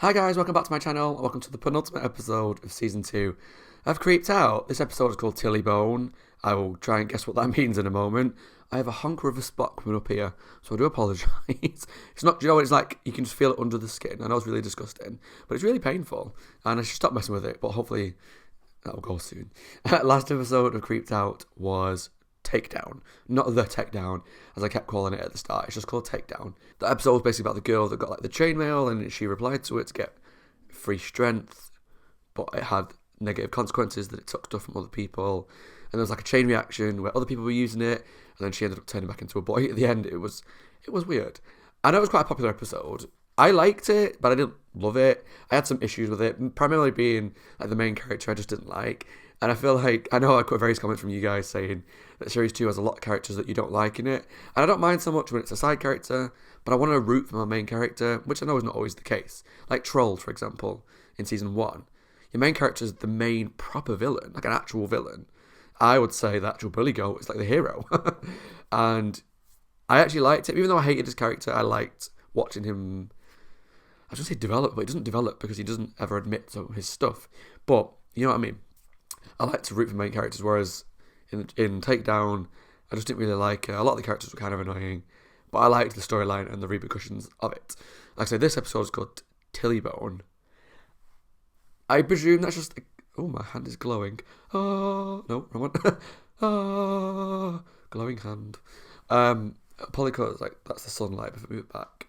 Hi guys, welcome back to my channel, and welcome to the penultimate episode of Season 2 of Creeped Out. This episode is called TILLY. I will try and guess what that means in a moment. I have a honker of a spot coming up here, so I do apologise. It's not, you know what it's like, you can just feel it under the skin. I know it's really disgusting, but it's really painful, and I should stop messing with it, but hopefully that will go soon. Last episode of Creeped Out was Takedown, not the Takedown as I kept calling it at the start. It's just called Takedown. The episode was basically about the girl that got like the chainmail and she replied to it to get free strength, but it had negative consequences that it took stuff from other people, and there was like a chain reaction where other people were using it, and then she ended up turning back into a boy at the end. It was weird. I know it was quite a popular episode. I liked it, but I didn't love it. I had some issues with it, primarily being like the main character I just didn't like. And I feel like, I know I got various comments from you guys saying that Series 2 has a lot of characters that you don't like in it. And I don't mind so much when it's a side character, but I want to root for my main character, which I know is not always the case. Like Trolls, for example, in Season 1. Your main character is the main proper villain, like an actual villain. I would say the actual Bully Goat is like the hero. And I actually liked it. Even though I hated his character, I liked watching him, I was going to say develop, but he doesn't develop because he doesn't ever admit to his stuff. But, you know what I mean? I like to root for main characters, whereas in Takedown, I just didn't really like a lot of the characters were kind of annoying, but I liked the storyline and the repercussions of it. Like I said, this episode is called TILLY. I presume that's just, oh, my hand is glowing. Oh, no, wrong one. Oh, glowing hand. Polycolours, like, that's the sunlight. If I move it back,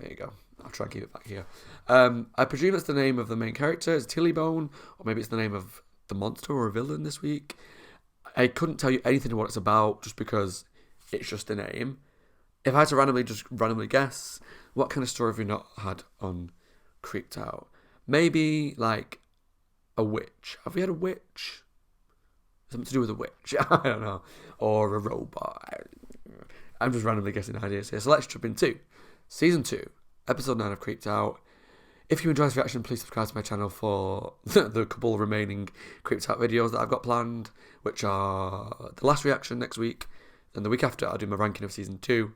there you go. I'll try and keep it back here. I presume that's the name of the main character, is TILLY, or maybe it's the name of the monster or a villain this week. I couldn't tell you anything of what it's about just because it's just a name. If I had to randomly guess, what kind of story have we not had on Creeped Out? Maybe like a witch. Have we had a witch? Something to do with a witch? I don't know. Or a robot. I'm just randomly guessing ideas here. So let's jump into Season 2, Episode 9 of Creeped Out. If you enjoy this reaction, please subscribe to my channel for the couple of remaining Creeped Out videos that I've got planned, which are the last reaction next week, and the week after I'll do my ranking of Season 2.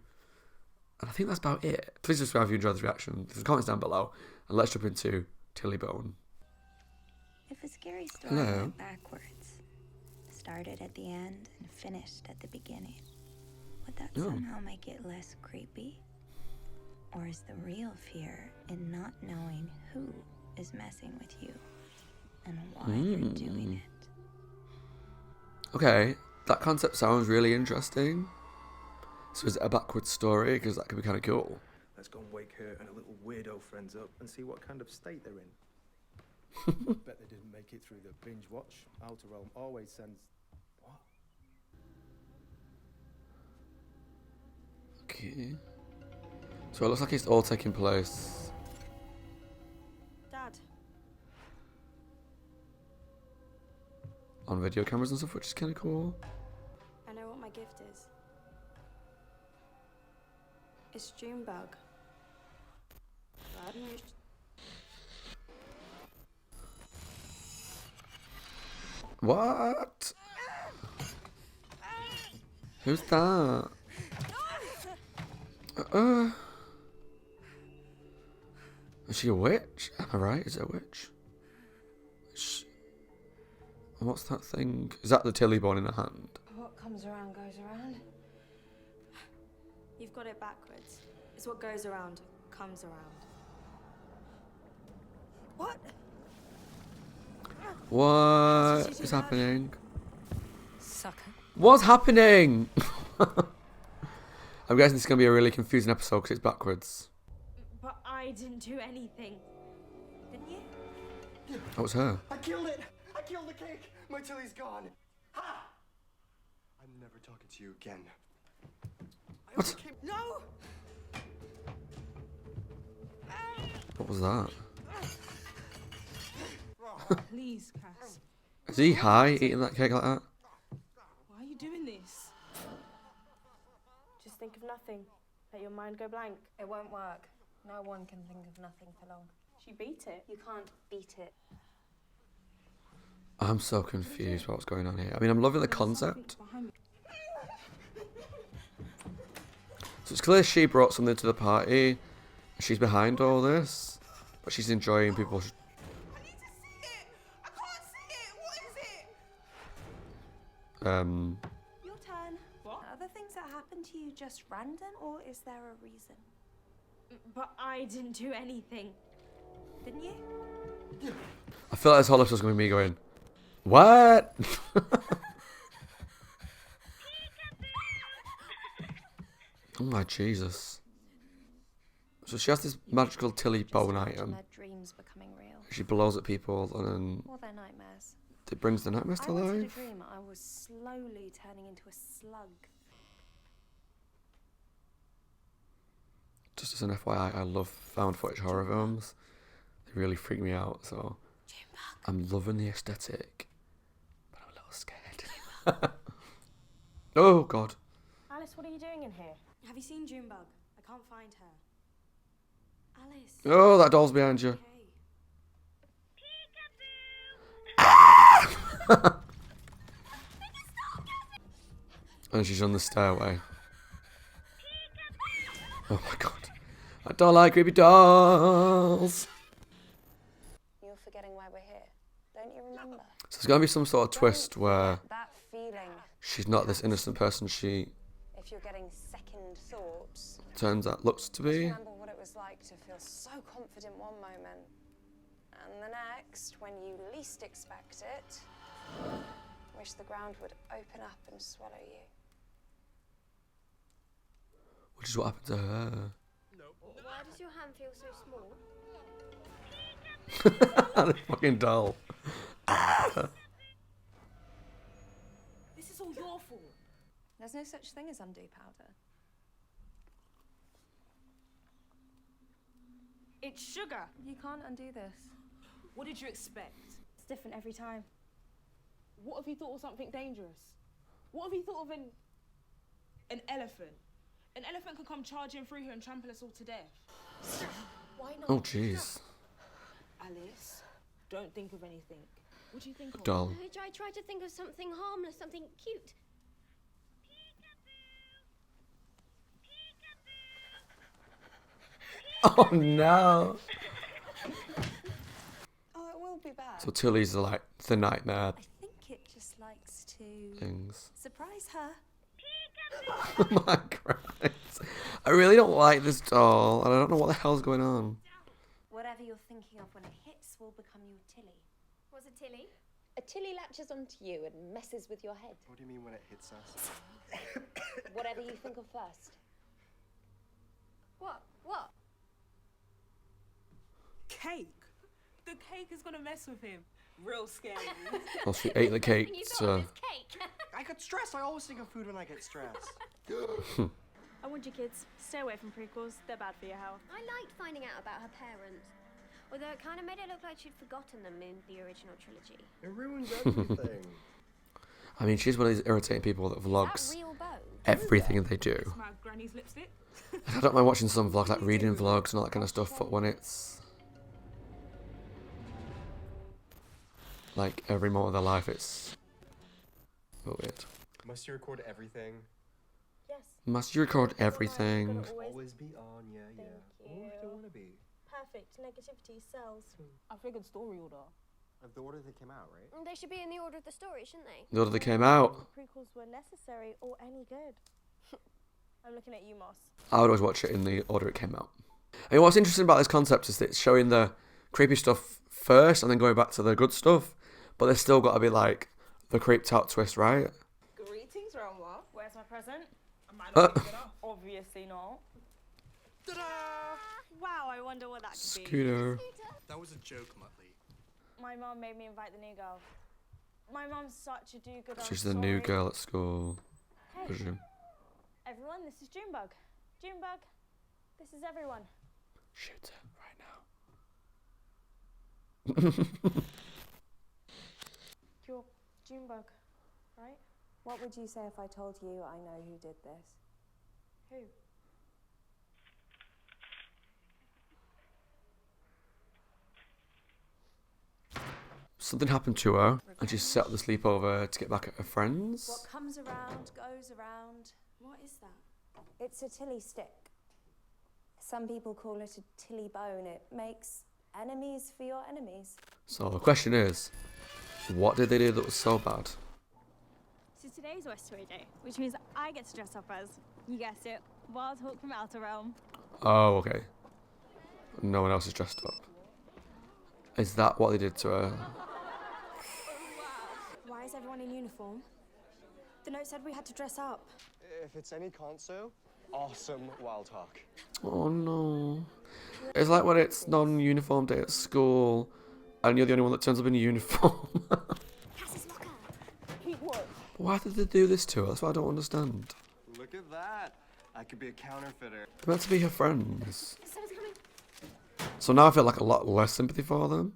And I think that's about it. Please subscribe if you enjoyed this reaction. Leave comments down below, and let's jump into TILLY. If a scary story went backwards, started at the end and finished at the beginning, would that somehow make it less creepy? Or is the real fear in not knowing who is messing with you and why you're doing it? Okay, that concept sounds really interesting. So is it a backwards story? Because that could be kind of cool. Let's go and wake her and her little weirdo friends up and see what kind of state they're in. Bet they didn't make it through the binge watch. Outer Realm always sends... What? Okay. So it looks like it's all taking place. Dad. On video cameras and stuff, which is kind of cool. I know what my gift is. It's Junebug. Bad news. What? Who's that? Is she a witch? Am I right? Is it a witch? What's that thing? Is that the TILLY in her hand? What comes around goes around. You've got it backwards. It's what goes around comes around. What? What is happening? Sucker. What's happening? I'm guessing this is going to be a really confusing episode because it's backwards. But I didn't do anything. Didn't you? That was her. I killed it! I killed the cake! My Tilly's gone! Ha! I'm never talking to you again. What? No! What was that? Please, Cass. Is he high eating that cake like that? Why are you doing this? Just think of nothing. Let your mind go blank. It won't work. No one can think of nothing for long. She beat it. You can't beat it. I'm so confused about what's going on here. I mean, I'm loving the concept. So it's clear she brought something to the party. She's behind all this. but she's enjoying people. I need to see it. I can't see it. What is it? Your turn. What? Are the things that happen to you just random, or is there a reason? But I didn't do anything. Didn't you? I feel like this whole episode's going to be me going, what? Oh my Jesus. So she has this magical Tilly bone item. Their dreams becoming real. She blows at people and then Or their nightmares. it brings the nightmares to I wanted a life. dream I was slowly turning into a slug. Just as an FYI, I love found footage horror films. They really freak me out, so I'm loving the aesthetic, but I'm a little scared. Oh God. Alice, what are you doing in here? Have you seen Junebug? I can't find her. Alice. Oh, that doll's behind you. Okay. And she's on the stairway. Oh my God. I don't like creepy dolls. You're forgetting why we're here. Don't you remember? So there's going to be some sort of twist where That feeling. she's not this innocent person she If you're getting second thoughts. turns out looks to be. Remember what it was like to feel so confident one moment, and the next, when you least expect it, wish the ground would open up and swallow you. Which is what happened to her. Why does your hand feel so small? The fucking doll. This is all your fault. There's no such thing as undo powder. It's sugar. You can't undo this. What did you expect? It's different every time. What if you thought of something dangerous? What if you thought of an elephant? An elephant could come charging through here and trample us all to death. Why not? Oh jeez. Alice, don't think of anything. What do you think of? Doll. I tried to think of something harmless, something cute. Oh no. Oh, it will be bad. So Tilly's like the nightmare I think it just likes to things. surprise her. Oh my Christ. I really don't like this doll and I don't know what the hell's going on. Whatever you're thinking of when it hits will become your Tilly. What's a tilly? A tilly latches onto you and messes with your head. What do you mean when it hits us? Whatever you think of first. What? What? Cake. The cake is gonna mess with him. Real scary. Well, she ate the cake, You thought so it was cake. I get stressed. I always think of food when I get stressed. I want you kids, stay away from prequels. They're bad for your health. I liked finding out about her parents. Although it kind of made it look like she'd forgotten them in the original trilogy. It ruins everything. I mean, she's one of these irritating people that Is vlogs that real bone? everything they do. It's my granny's lipstick. I don't mind watching some vlogs, like reading vlogs and all that kind of stuff, but when it's like every moment of their life, it's a bit weird. Must you record everything? Yes. Must you record everything? Always be on, yeah, yeah. Thank Oh, I you. don't want to be. Perfect. Negativity sells. I figured story order. Of the order they came out, right? They should be in the order of the story, shouldn't they? The order they came out, Prequels were necessary or any good. I'm looking at you, Moss. I would always watch it in the order it came out. I mean, what's interesting about this concept is that it's showing the creepy stuff first and then going back to the good stuff, but there's still got to be like the creeped out twist, right? Greetings, Roma. Where's my present? I might not pick it up. Obviously not. Ta-da! Wow, I wonder what that could be. Scooter. That was a joke, Muttley. My mum made me invite the new girl. My mum's such a do-gooder. She's the new girl at school. Hey, Presume. everyone, this is Junebug. Junebug, this is everyone. Shoot her right now. You're Junebug, right? What would you say if I told you I know who did this? Who? Something happened to her, and she set up the sleepover to get back at her friends. What comes around goes around. What is that? It's a Tilly stick. Some people call it a Tilly bone. It makes enemies for your enemies. So the question is, what did they do that was so bad? So today's West Toy Day, which means I get to dress up as, you guessed it, Wild Hawk from Outer Realm. Oh, okay. No one else is dressed up. Is that what they did to her? Why is everyone in uniform? The note said we had to dress up. If it's any console, awesome Wild Hawk. Oh no. It's like when it's non-uniform day at school and you're the only one that turns up in a uniform. Cass's locker. Keep what? Why did they do this to her? That's what I don't understand. Look at that. I could be a counterfeiter. They're meant to be her friends. Someone's coming. So now I feel like a lot less sympathy for them.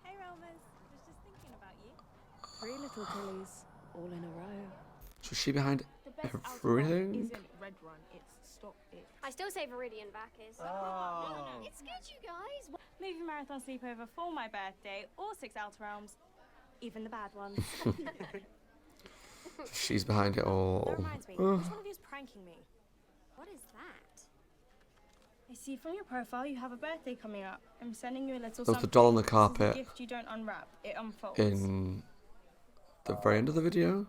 Hey Realmers, was just thinking about you. 3 little Tillys, all in a row. So is she behind The best Outer Realm everything? isn't Red Run, it's Stop It. I still say Viridian back is. Oh. It's good, you guys. Movie marathon sleepover for my birthday, all 6 Outer Realms, even the bad ones. She's behind it all. That reminds me, which one of you is pranking me? What is that? I see from your profile you have a birthday coming up. I'm sending you a little There's the something. doll on the This is carpet a gift you don't unwrap, it unfolds. in the very end of the video.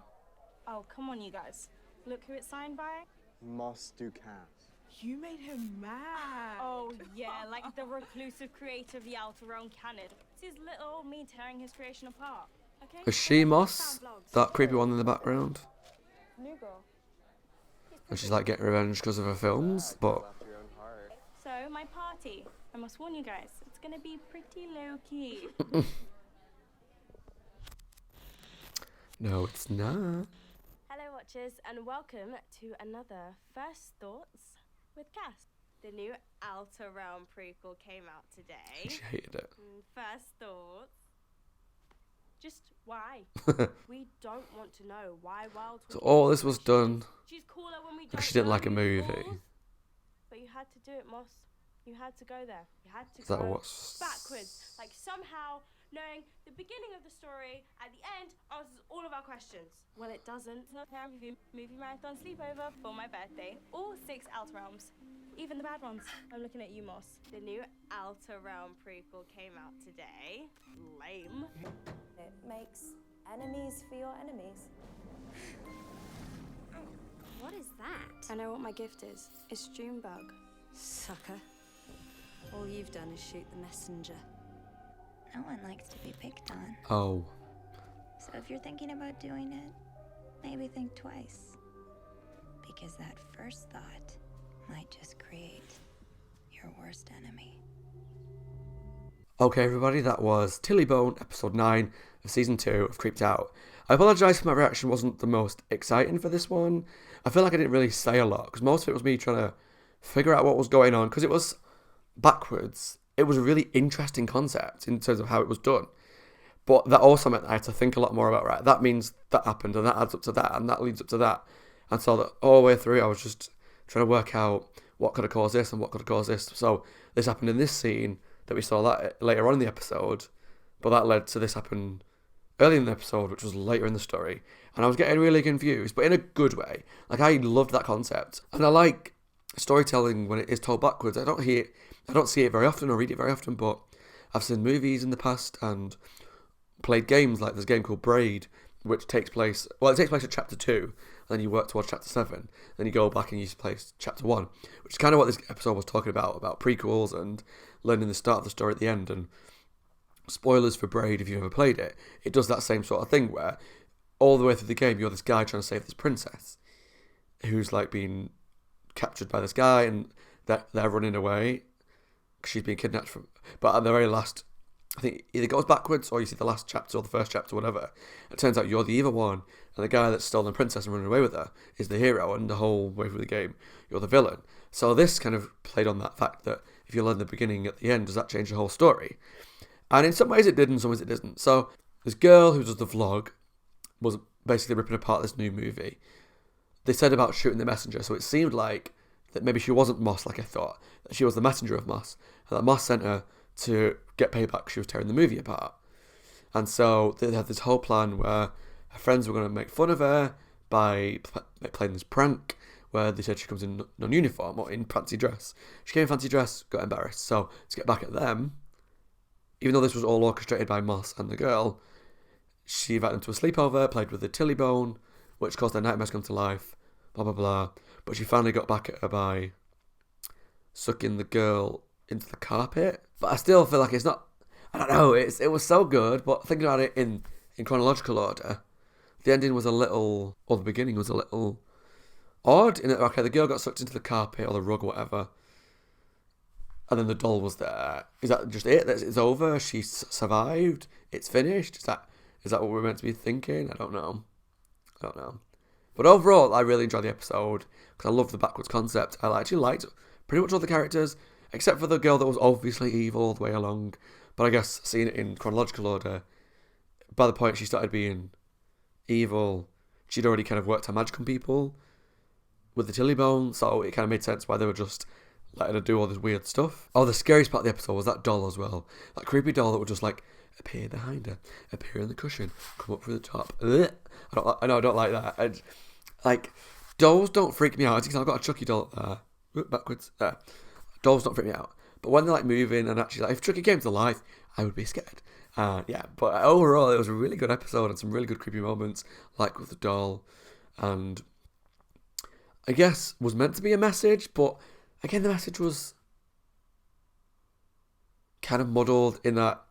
Oh, come on you guys. Look who it's signed by. Moss Ducasse. You made him mad. Oh yeah, like the reclusive creator of the Outer Realm canon. It's his little me tearing his creation apart. Okay? Is she Moss? That creepy one in the background? New girl. And she's like getting revenge because of her films, but After your own heart. So, my party. I must warn you guys, it's gonna be pretty low key. no, it's not. Hello, watchers, and welcome to another First Thoughts with Cass. The new Outer Realm prequel came out today. She hated it. First thoughts. Just why? We don't want to know why Wild So Hawk all is this so was shit. done She's cooler when we because don't she didn't know like a who's movie. balls. But you had to do it, Moss. You had to go there. You had to Is that go what's backwards. Like somehow knowing the beginning of the story at the end answers all of our questions. Well, it doesn't. So movie marathon sleepover for my birthday. All 6 Outer Realms. Even the bad ones. I'm looking at you, Moss. The new Outer Realm prequel came out today. Lame. It makes enemies for your enemies. What is that? I know what my gift is. It's Junebug. Sucker. All you've done is shoot the messenger. No one likes to be picked on. Oh. So if you're thinking about doing it, maybe think twice. Because that first thought might just create your worst enemy. Okay, everybody, that was Tilly Bone, episode 9 of season 2 of Creeped Out. I apologise if my reaction wasn't the most exciting for this one. I feel like I didn't really say a lot, because most of it was me trying to figure out what was going on, because it was backwards. It was a really interesting concept in terms of how it was done. But that also meant I had to think a lot more about, right, that means that happened, and that adds up to that, and that leads up to that. And so that all the way through, I was just trying to work out what could have caused this and what could have caused this. So this happened in this scene that we saw that later on in the episode, but that led to this happen early in the episode, which was later in the story. And I was getting really confused, but in a good way. Like, I loved that concept. And I like storytelling when it is told backwards. I don't see it very often or read it very often, but I've seen movies in the past and played games. Like there's a game called Braid, which takes place at chapter 2, and then you work towards chapter 7, then you go back and you play chapter 1, which is kind of what this episode was talking about prequels and learning the start of the story at the end. And spoilers for Braid, if you've ever played it, it does that same sort of thing where all the way through the game you're this guy trying to save this princess who's like being captured by this guy, and they're running away because she's being kidnapped from. But at the very last, I think either goes backwards or you see the last chapter or the first chapter, whatever. It turns out you're the evil one, and the guy that's stolen the princess and running away with her is the hero, and the whole way through the game you're the villain. So this kind of played on that fact that if you learn the beginning at the end, does that change the whole story? And in some ways it did, in some ways it didn't. So this girl who does the vlog was basically ripping apart this new movie. They said about shooting the messenger, so it seemed like that maybe she wasn't Moss like I thought, that she was the messenger of Moss, and that Moss sent her to get payback because she was tearing the movie apart. And so they had this whole plan where her friends were going to make fun of her by playing this prank where they said she comes in non-uniform or in fancy dress. She came in fancy dress, got embarrassed. So to get back at them, even though this was all orchestrated by Moss and the girl, she invited them to a sleepover, played with the Tilly bone, which caused their nightmares to come to life, blah, blah, blah. But she finally got back at her by sucking the girl into the carpet. But I still feel like it's not, I don't know, it was so good, but thinking about it in chronological order, the ending was a little, or the beginning was a little odd, in that, okay, the girl got sucked into the carpet or the rug or whatever, and then the doll was there. Is that just it? It's over? She survived? It's finished? Is that what we're meant to be thinking? I don't know. But overall, I really enjoyed the episode because I love the backwards concept. I actually liked pretty much all the characters, except for the girl that was obviously evil all the way along. But I guess seeing it in chronological order, by the point she started being evil, she'd already kind of worked her magic on people with the Tilly bone, so it kind of made sense why they were just letting her do all this weird stuff. Oh, the scariest part of the episode was that doll as well. That creepy doll that would just like appear behind her, appear in the cushion, come up through the top. Ugh. I don't like that. Like, dolls don't freak me out. Because I've got a Chucky doll there. Backwards. There. Dolls don't freak me out. But when they're like moving and actually, like, if Chucky came to life, I would be scared. Yeah, but overall, it was a really good episode and some really good creepy moments, like with the doll. And I guess was meant to be a message, but again, the message was kind of muddled in that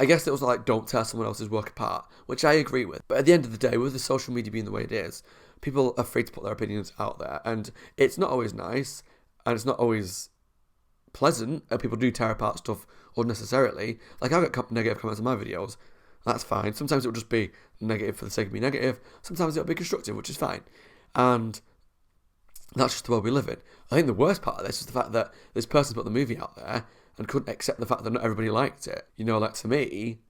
I guess it was like, don't tear someone else's work apart, which I agree with. But at the end of the day, with the social media being the way it is, people are free to put their opinions out there. And it's not always nice, and it's not always pleasant, and people do tear apart stuff unnecessarily. Like, I get negative comments on my videos, that's fine. Sometimes it'll just be negative for the sake of being negative. Sometimes it'll be constructive, which is fine. And that's just the world we live in. I think the worst part of this is the fact that this person put the movie out there and couldn't accept the fact that not everybody liked it. You know, like, to me,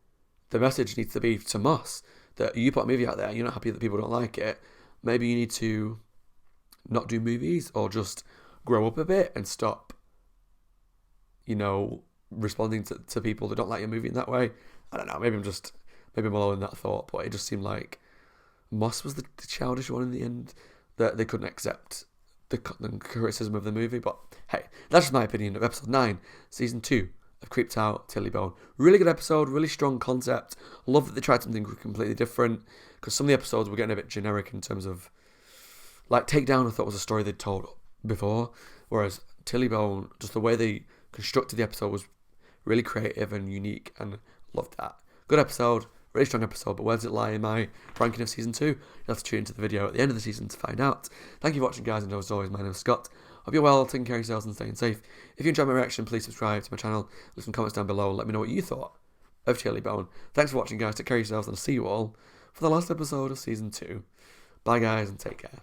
the message needs to be to Moss that you put a movie out there and you're not happy that people don't like it. Maybe you need to not do movies or just grow up a bit and stop, you know, responding to people that don't like your movie in that way. I don't know, maybe I'm alone in that thought, but it just seemed like Moss was the childish one in the end, that they couldn't accept the criticism of the movie. But hey, that's just my opinion of episode 9, season 2 of Creeped Out, Tilly Bone. Really good episode, really strong concept. Love that they tried something completely different, because some of the episodes were getting a bit generic in terms of, like, Takedown I thought was a story they'd told before, whereas Tilly Bone, just the way they constructed the episode was really creative and unique, and loved that. Good episode, really strong episode, but where does it lie in my ranking of season 2? You'll have to tune into the video at the end of the season to find out. Thank you for watching, guys, and as always, my name is Scott. Hope you're well, taking care of yourselves and staying safe. If you enjoyed my reaction, please subscribe to my channel, leave some comments down below, let me know what you thought of Tilly Bone. Thanks for watching, guys, take care of yourselves, and I'll see you all for the last episode of season 2. Bye, guys, and take care.